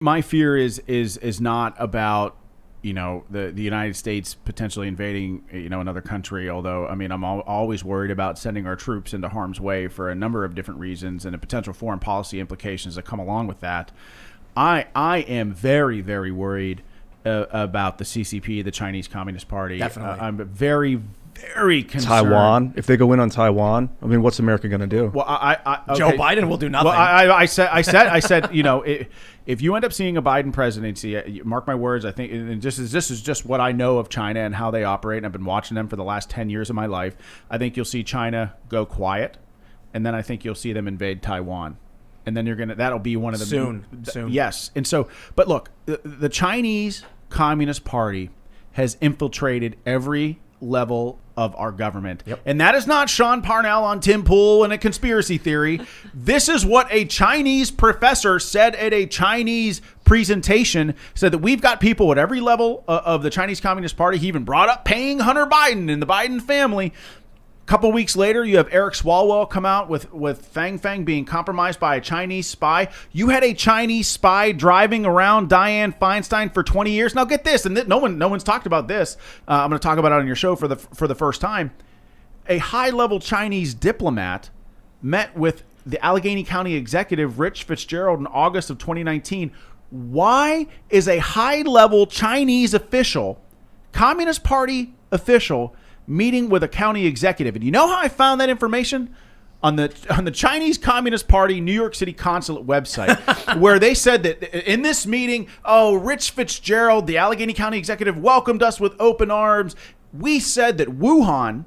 My fear is not about the United States potentially invading another country. Although I'm always worried about sending our troops into harm's way for a number of different reasons and the potential foreign policy implications that come along with that. I am very, very worried about the CCP, the Chinese Communist Party. Definitely. I'm very, very concerned. Taiwan. If they go in on Taiwan, what's America going to do? Well, okay. Joe Biden will do nothing. Well, I said, if you end up seeing a Biden presidency, mark my words, I think, and this is just what I know of China and how they operate, and I've been watching them for the last 10 years of my life. I think you'll see China go quiet, and then I think you'll see them invade Taiwan. And then that'll be one of the soon. Yes. And so, but look, the Chinese Communist Party has infiltrated every level of our government. Yep. And that is not Sean Parnell on Tim Pool and a conspiracy theory. This is what a Chinese professor said at a Chinese presentation, said that we've got people at every level of the Chinese Communist Party. He even brought up paying Hunter Biden and the Biden family. Couple weeks later, you have Eric Swalwell come out with Fang Fang being compromised by a Chinese spy. You had a Chinese spy driving around Dianne Feinstein for 20 years. Now get this, and no one's talked about this. I'm going to talk about it on your show for the first time. A high-level Chinese diplomat met with the Allegheny County executive Rich Fitzgerald in August of 2019. Why is a high-level Chinese official, Communist Party official, meeting with a county executive? And you know how I found that information? On the Chinese Communist Party New York City consulate website, where they said that in this meeting, Rich Fitzgerald, the Allegheny County executive, welcomed us with open arms. We said that Wuhan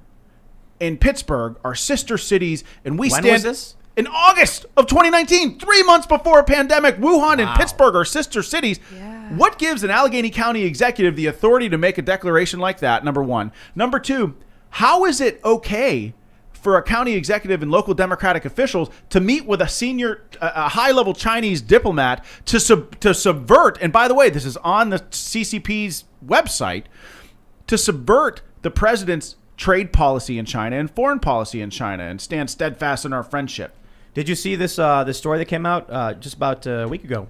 and Pittsburgh are sister cities, and we When stand was this? in August of 2019, 3 months before a pandemic. Wuhan and Pittsburgh are sister cities. Yeah. What gives an Allegheny County executive the authority to make a declaration like that? Number one. Number two, how is it okay for a county executive and local Democratic officials to meet with a high-level Chinese diplomat to subvert, and by the way, this is on the CCP's website, to subvert the president's trade policy in China and foreign policy in China and stand steadfast in our friendship? Did you see this story that came out just about a week ago?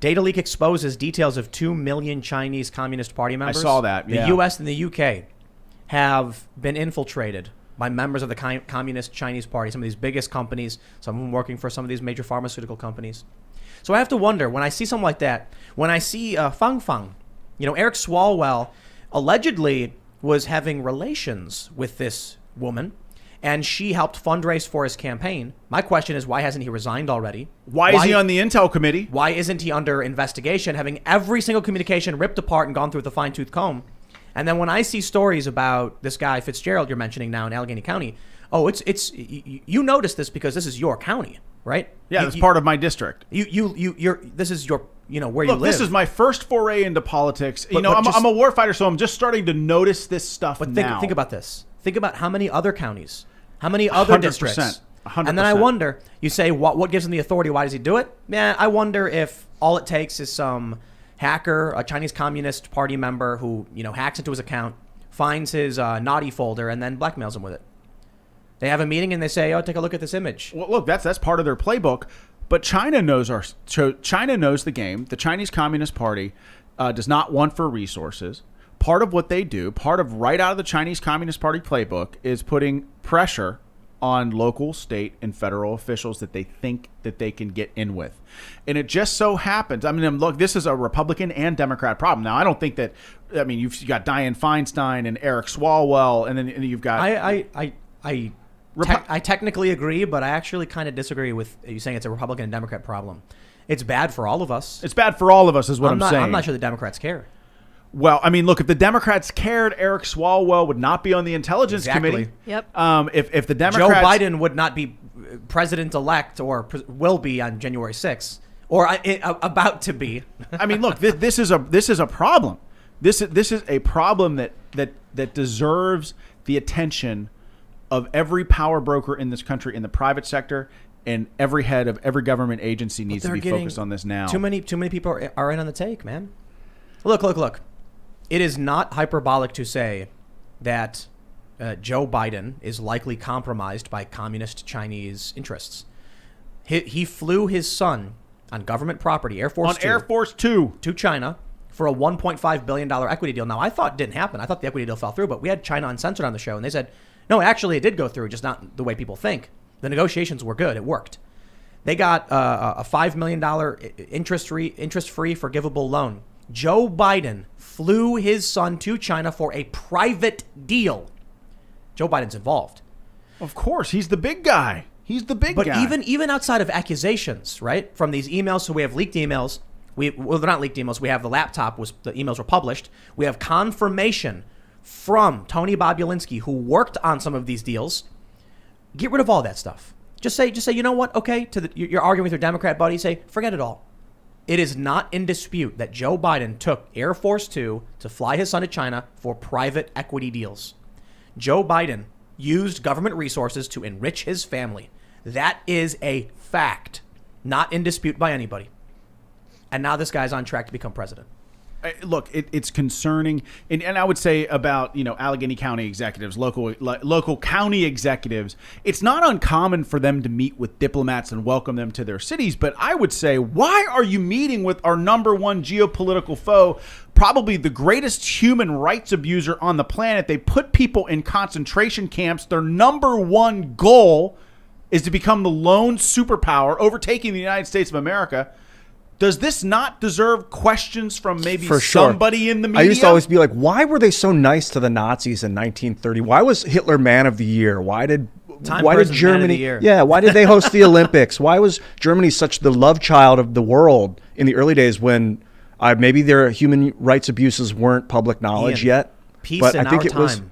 Data leak exposes details of 2 million Chinese Communist Party members. I saw that, yeah. The U.S. and the U.K. have been infiltrated by members of the Communist Chinese Party, some of these biggest companies, some of them working for some of these major pharmaceutical companies. So I have to wonder, when I see something like that, when I see Fang Fang, Eric Swalwell allegedly was having relations with this woman, and she helped fundraise for his campaign. My question is, why hasn't he resigned already? Why is he on the Intel committee? Why isn't he under investigation, having every single communication ripped apart and gone through with a fine-tooth comb? And then when I see stories about this guy Fitzgerald you're mentioning now in Allegheny County, you notice this because this is your county, right? Yeah, it's part of my district. This is your where Look, you live. this is my first foray into politics. But I'm a warfighter, so I'm just starting to notice this stuff now. Think about this. Think about how many other counties, how many other 100%, districts. 100%. And then I wonder, you say, what gives him the authority? Why does he do it? Man, I wonder if all it takes is some hacker, a Chinese Communist Party member who, hacks into his account, finds his naughty folder, and then blackmails him with it. They have a meeting and they say, take a look at this image. Well, look, that's part of their playbook. But China knows the game. The Chinese Communist Party does not want for resources. Part of what they do, part of right out of the Chinese Communist Party playbook, is putting pressure on local, state, and federal officials that they think that they can get in with. And it just so happens, look, this is a Republican and Democrat problem. Now, I don't think that, you've got Dianne Feinstein and Eric Swalwell, and then you've got... I technically agree, but I actually kind of disagree with you saying it's a Republican and Democrat problem. It's bad for all of us. It's bad for all of us is what I'm saying. I'm not sure the Democrats care. Well, look, if the Democrats cared, Eric Swalwell would not be on the Intelligence Committee. Yep. If the Democrats... Joe Biden would not be president-elect or will be on January 6th or about to be. Look, this is a problem. This is a problem that deserves the attention of every power broker in this country, in the private sector, and every head of every government agency needs to be focused on this now. Too many people are in on the take, man. Look. It is not hyperbolic to say that Joe Biden is likely compromised by communist Chinese interests. He flew his son on government property, Air Force On Two, Air Force Two. to China for a $1.5 billion equity deal. Now, I thought it didn't happen. I thought the equity deal fell through, but we had China Uncensored on the show, and they said, no, actually, it did go through, just not the way people think. The negotiations were good. It worked. They got a $5 million interest-free forgivable loan. Joe Biden flew his son to China for a private deal. Joe Biden's involved. Of course, he's the big guy. He's the big guy. But even outside of accusations, right, from these emails, so we have leaked emails. Well, they're not leaked emails. We have the laptop, the emails were published. We have confirmation from Tony Bobulinski, who worked on some of these deals. Get rid of all that stuff. Just say, you know what? Okay, you're arguing with your Democrat buddy. Say, forget it all. It is not in dispute that Joe Biden took Air Force Two to fly his son to China for private equity deals. Joe Biden used government resources to enrich his family. That is a fact, not in dispute by anybody. And now this guy's on track to become president. Look, it's concerning, and I would say about Allegheny County executives, local county executives. It's not uncommon for them to meet with diplomats and welcome them to their cities. But I would say, why are you meeting with our number one geopolitical foe, probably the greatest human rights abuser on the planet? They put people in concentration camps. Their number one goal is to become the lone superpower, overtaking the United States of America. Does this not deserve questions from maybe somebody in the media? I used to always be like, why were they so nice to the Nazis in 1930? Why was Hitler man of the year? Why did Germany? Yeah, why did they host the Olympics? Why was Germany such the love child of the world in the early days when maybe their human rights abuses weren't public knowledge yet? Peace in our time.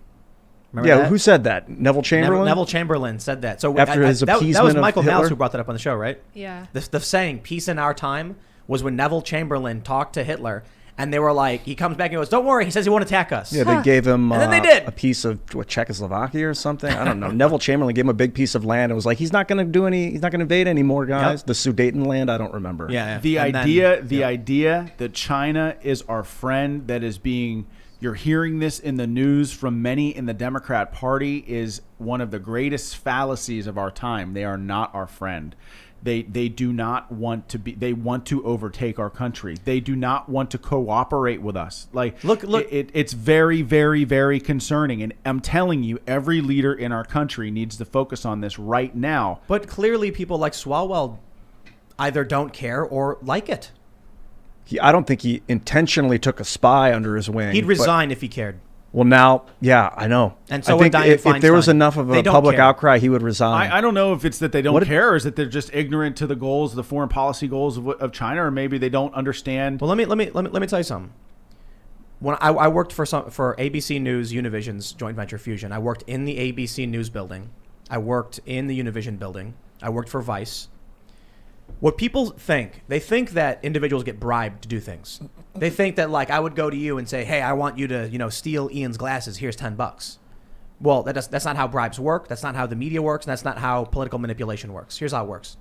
Remember that? Who said that? Neville Chamberlain? Neville Chamberlain said that. So after his appeasement that was Michael of Hitler? Mouse who brought that up on the show, right? Yeah. The saying, peace in our time, was when Neville Chamberlain talked to Hitler, and they were like, he comes back and goes, don't worry, he says he won't attack us. Yeah, they gave him and then they did. A piece of Czechoslovakia or something. I don't know. Neville Chamberlain gave him a big piece of land. It was like, he's not going to invade anymore, guys. Yep. The Sudeten land, I don't remember. Yeah. The idea that China is our friend, that is being... You're hearing this in the news from many in the Democrat Party, is one of the greatest fallacies of our time. They are not our friend. They do not want to be. They want to overtake our country. They do not want to cooperate with us. Like, look. It's very, very, very concerning. And I'm telling you, every leader in our country needs to focus on this right now. But clearly, people like Swalwell either don't care or like it. I don't think he intentionally took a spy under his wing. He'd resign if he cared. Well, now, yeah, I know. And so I think if there was Feinstein. enough of a public outcry, he would resign. I don't know if it's that they don't care, or is that they're just ignorant to the goals, the foreign policy goals of China, or maybe they don't understand. Well, let me tell you something. When I worked for ABC News Univision's joint venture Fusion, I worked in the ABC News building. I worked in the Univision building. I worked for Vice. What people think, they think that individuals get bribed to do things. They think that, like, I would go to you and say, hey, I want you to, steal Ian's glasses. Here's $10. Well, that's not how bribes work. That's not how the media works. And that's not how political manipulation works. Here's how it works.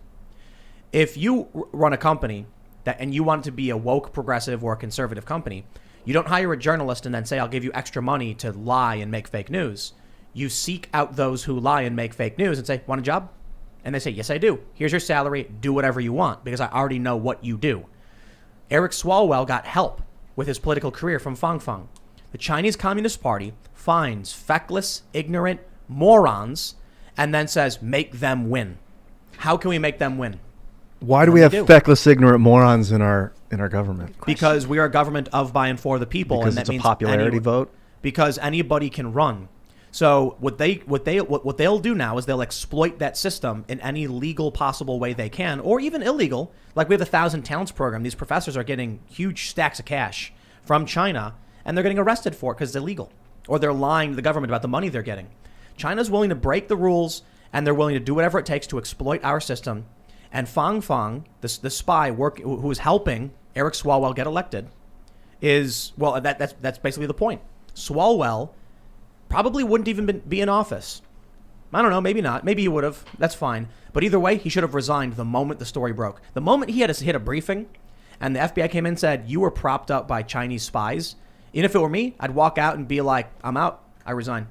If you run a company and you want it to be a woke, progressive, or a conservative company, you don't hire a journalist and then say, I'll give you extra money to lie and make fake news. You seek out those who lie and make fake news and say, want a job? And they say, yes, I do. Here's your salary. Do whatever you want because I already know what you do. Eric Swalwell got help with his political career from Fangfang. The Chinese Communist Party finds feckless, ignorant morons and then says, make them win. How can we make them win? Why do we have feckless, ignorant morons in our government? Because we are a government of, by, and for the people. Because and that it's a means popularity vote? Because anybody can run. So what they'll do now is they'll exploit that system in any legal possible way they can, or even illegal. Like we have the 1,000 Talents program. These professors are getting huge stacks of cash from China, and they're getting arrested for it because it's illegal, or they're lying to the government about the money they're getting. China's willing to break the rules, and they're willing to do whatever it takes to exploit our system. And Fangfang, the spy who is helping Eric Swalwell get elected, that's basically the point. Swalwell probably wouldn't even be in office. I don't know, maybe not. Maybe he would have. That's fine. But either way, he should have resigned the moment the story broke. The moment he had to hit a briefing and the FBI came in and said, you were propped up by Chinese spies, even if it were me, I'd walk out and be like, I'm out. I resign.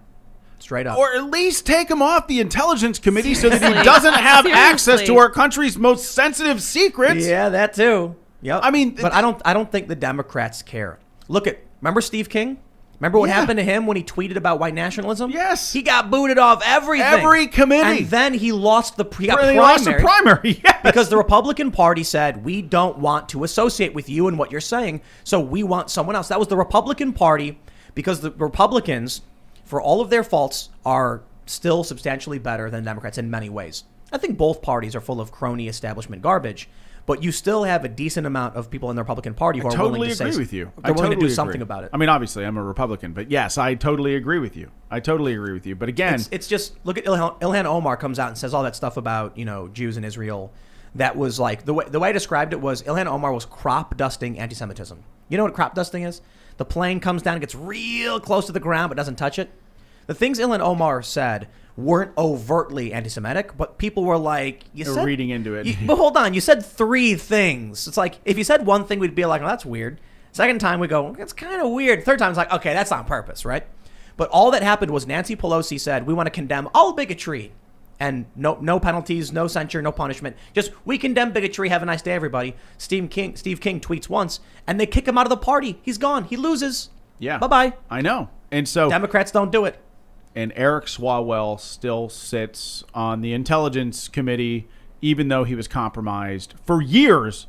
Straight up. Or at least take him off the intelligence committee so that he doesn't have access to our country's most sensitive secrets. Yeah, that too. Yep. I mean, but I don't think the Democrats care. Remember Steve King? Remember what happened to him when he tweeted about white nationalism? Yes. He got booted off everything. Every committee. And then he lost the primary. Yes. Because the Republican Party said, we don't want to associate with you and what you're saying, so we want someone else. That was the Republican Party, because the Republicans, for all of their faults, are still substantially better than Democrats in many ways. I think both parties are full of crony establishment garbage, but you still have a decent amount of people in the Republican Party who are willing to say, agree with you. They're willing to do something about it. I mean, obviously, I'm a Republican, but yes, I totally agree with you. But again, it's just, look at Ilhan Omar comes out and says all that stuff about, Jews in Israel. That was like, the way I described it was Ilhan Omar was crop dusting anti-Semitism. You know what crop dusting is? The plane comes down and gets real close to the ground but doesn't touch it. The things Ilhan Omar said weren't overtly anti-Semitic, but people were like, you're reading into it. But hold on, you said 3 things. It's like, if you said one thing, we'd be like, oh, that's weird. Second time, we go, it's kind of weird. Third time, it's like, okay, that's on purpose, right? But all that happened was Nancy Pelosi said, we want to condemn all bigotry. And no penalties, no censure, no punishment. Just, we condemn bigotry. Have a nice day, everybody. Steve King tweets once, and they kick him out of the party. He's gone. He loses. Yeah. Bye-bye. I know. And so Democrats don't do it. And Eric Swalwell still sits on the Intelligence Committee, even though he was compromised for years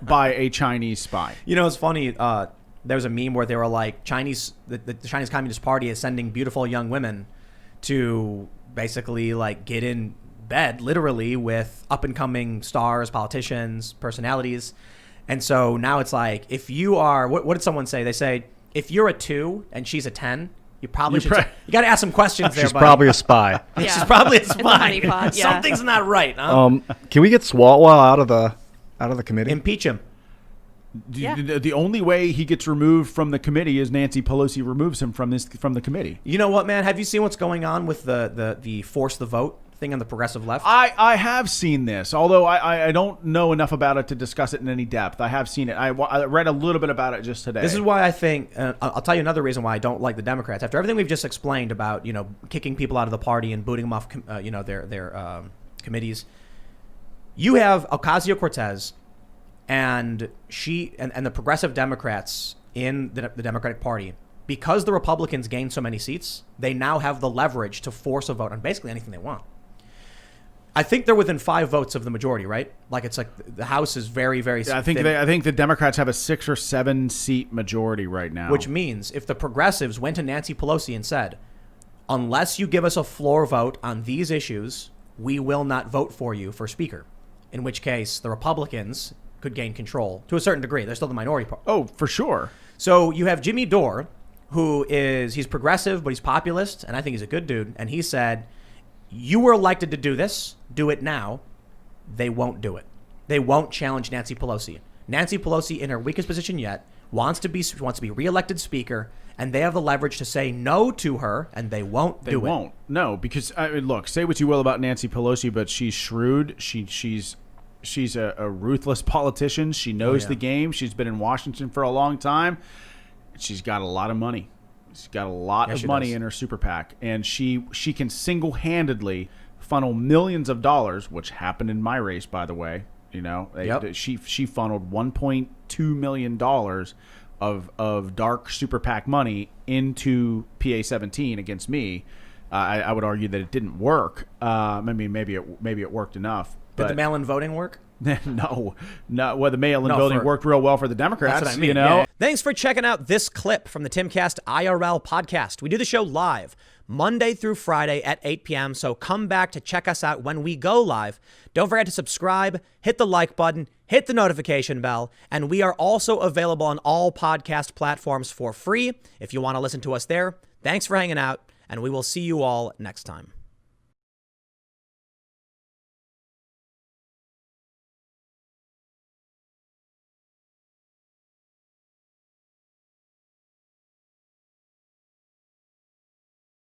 by a Chinese spy. It's funny. There was a meme where they were like, the Chinese Communist Party is sending beautiful young women to basically like get in bed, literally, with up-and-coming stars, politicians, personalities. And so now it's like, if you are, what did someone say? They say, if you're a 2 and she's a 10, you probably should. You got to ask some questions there. She's probably a spy. Yeah. She's probably a spy. It's a honeypot, yeah. Something's not right. Huh? Can we get Swalwell out of the committee? Impeach him. The only way he gets removed from the committee is Nancy Pelosi removes him from the committee. You know what, man? Have you seen what's going on with the force the vote thing on the progressive left? I have seen this, although I don't know enough about it to discuss it in any depth. I have seen it. I read a little bit about it just today. This is why I think, I'll tell you another reason why I don't like the Democrats. After everything we've just explained about, kicking people out of the party and booting them off, their committees, you have Ocasio-Cortez and the progressive Democrats in the Democratic Party. Because the Republicans gained so many seats, they now have the leverage to force a vote on basically anything they want. I think they're within 5 votes of the majority, right? Like, it's like the House is very, very. Yeah, I think the Democrats have a 6 or 7 seat majority right now. Which means if the progressives went to Nancy Pelosi and said, unless you give us a floor vote on these issues, we will not vote for you for speaker. In which case, the Republicans could gain control to a certain degree. They're still the minority part. Oh, for sure. So you have Jimmy Dore, he's progressive, but he's populist, and I think he's a good dude. And he said, you were elected to do this. Do it now. They won't do it. They won't challenge Nancy Pelosi. Nancy Pelosi, in her weakest position yet, wants to be reelected speaker, and they have the leverage to say no to her, and they won't do it. They won't. No, because look, say what you will about Nancy Pelosi, but she's shrewd. She's a ruthless politician. She knows the game. She's been in Washington for a long time. She's got a lot of money. She's got a lot of money in her super PAC, and she can single-handedly funnel millions of dollars, which happened in my race, by the way. She funneled $1.2 million of dark super PAC money into PA 17 against me. I would argue that it didn't work. Maybe it worked enough. Did the mail-in voting work? No. Well, the mail-in voting worked real well for the Democrats. That's what I mean. Yeah. Thanks for checking out this clip from the Timcast IRL podcast. We do the show live Monday through Friday at 8 p.m., so come back to check us out when we go live. Don't forget to subscribe, hit the like button, hit the notification bell, and we are also available on all podcast platforms for free if you want to listen to us there. Thanks for hanging out, and we will see you all next time.